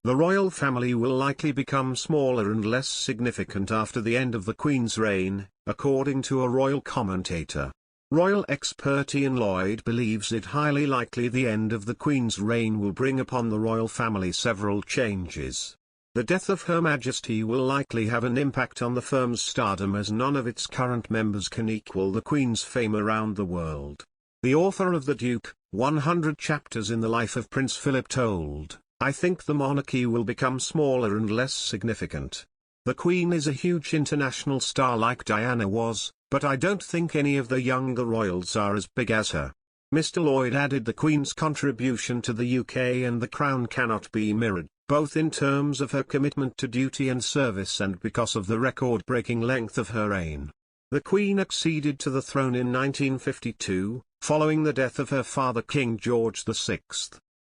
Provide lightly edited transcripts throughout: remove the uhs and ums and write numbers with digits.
The royal family will likely become smaller and less significant after the end of the Queen's reign, according to a royal commentator. Royal expert Ian Lloyd believes it highly likely the end of the Queen's reign will bring upon the royal family several changes. The death of Her Majesty will likely have an impact on the firm's stardom, as none of its current members can equal the Queen's fame around the world. The author of The Duke, 100 Chapters in the Life of Prince Philip told, "I think the monarchy will become smaller and less significant. The Queen is a huge international star like Diana was, but I don't think any of the younger royals are as big as her." Mr. Lloyd added the Queen's contribution to the UK and the Crown cannot be mirrored, both in terms of her commitment to duty and service and because of the record-breaking length of her reign. The Queen acceded to the throne in 1952, following the death of her father King George VI.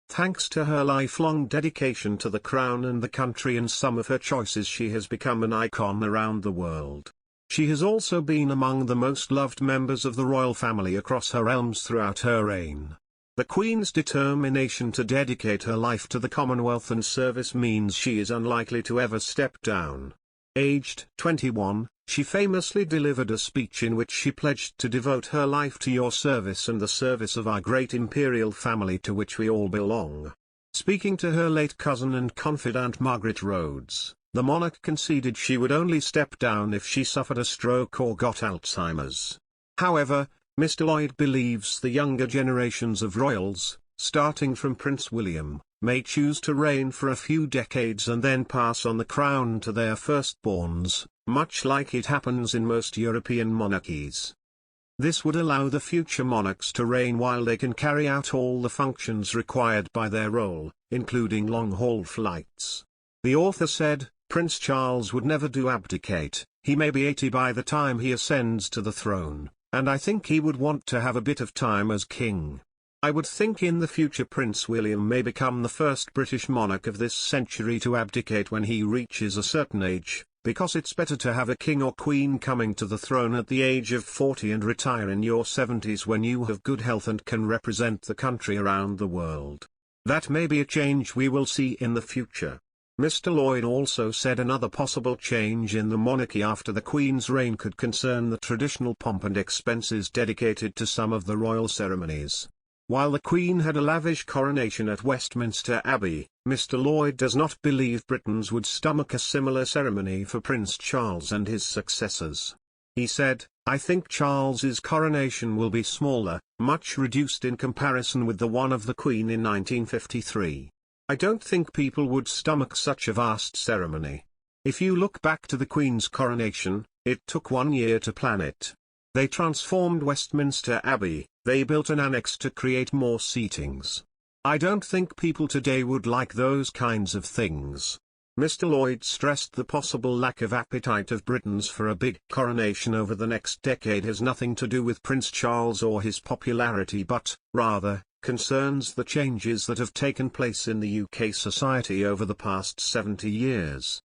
Thanks to her lifelong dedication to the Crown and the country and some of her choices, she has become an icon around the world. She has also been among the most loved members of the royal family across her realms throughout her reign. The Queen's determination to dedicate her life to the Commonwealth and service means she is unlikely to ever step down. Aged 21, she famously delivered a speech in which she pledged to devote her life to your service and the service of our great imperial family to which we all belong. Speaking to her late cousin and confidant Margaret Rhodes, the monarch conceded she would only step down if she suffered a stroke or got Alzheimer's. However, Mr. Lloyd believes the younger generations of royals, starting from Prince William, may choose to reign for a few decades and then pass on the crown to their firstborns, much like it happens in most European monarchies. This would allow the future monarchs to reign while they can carry out all the functions required by their role, including long-haul flights. The author said, "Prince Charles would never do abdicate. He may be 80 by the time he ascends to the throne, and I think he would want to have a bit of time as king. I would think in the future Prince William may become the first British monarch of this century to abdicate when he reaches a certain age, because it's better to have a king or queen coming to the throne at the age of 40 and retire in your 70s when you have good health and can represent the country around the world. That may be a change we will see in the future." Mr. Lloyd also said another possible change in the monarchy after the Queen's reign could concern the traditional pomp and expenses dedicated to some of the royal ceremonies. While the Queen had a lavish coronation at Westminster Abbey, Mr. Lloyd does not believe Britons would stomach a similar ceremony for Prince Charles and his successors. He said, "I think Charles's coronation will be smaller, much reduced in comparison with the one of the Queen in 1953. I don't think people would stomach such a vast ceremony. If you look back to the Queen's coronation, it took 1 year to plan it. They transformed Westminster Abbey, they built an annex to create more seatings. I don't think people today would like those kinds of things." Mr. Lloyd stressed the possible lack of appetite of Britons for a big coronation over the next decade has nothing to do with Prince Charles or his popularity but, rather, concerns the changes that have taken place in the UK society over the past 70 years.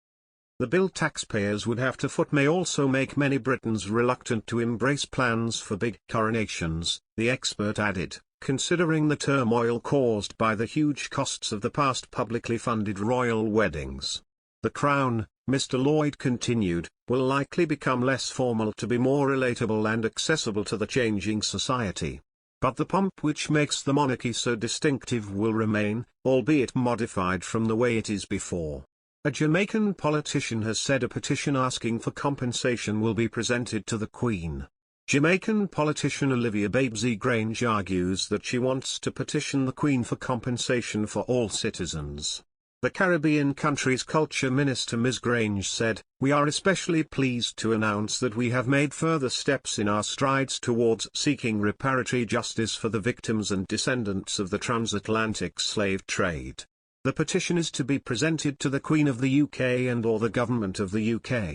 The bill taxpayers would have to foot may also make many Britons reluctant to embrace plans for big coronations, the expert added, considering the turmoil caused by the huge costs of the past publicly funded royal weddings. The Crown, Mr. Lloyd continued, will likely become less formal to be more relatable and accessible to the changing society. But the pomp which makes the monarchy so distinctive will remain, albeit modified from the way it is before. A Jamaican politician has said a petition asking for compensation will be presented to the Queen. Jamaican politician Olivia Babesy Grange argues that she wants to petition the Queen for compensation for all citizens. The Caribbean country's culture minister Ms. Grange said, "We are especially pleased to announce that we have made further steps in our strides towards seeking reparatory justice for the victims and descendants of the transatlantic slave trade." The petition is to be presented to the Queen of the UK and/or the Government of the UK.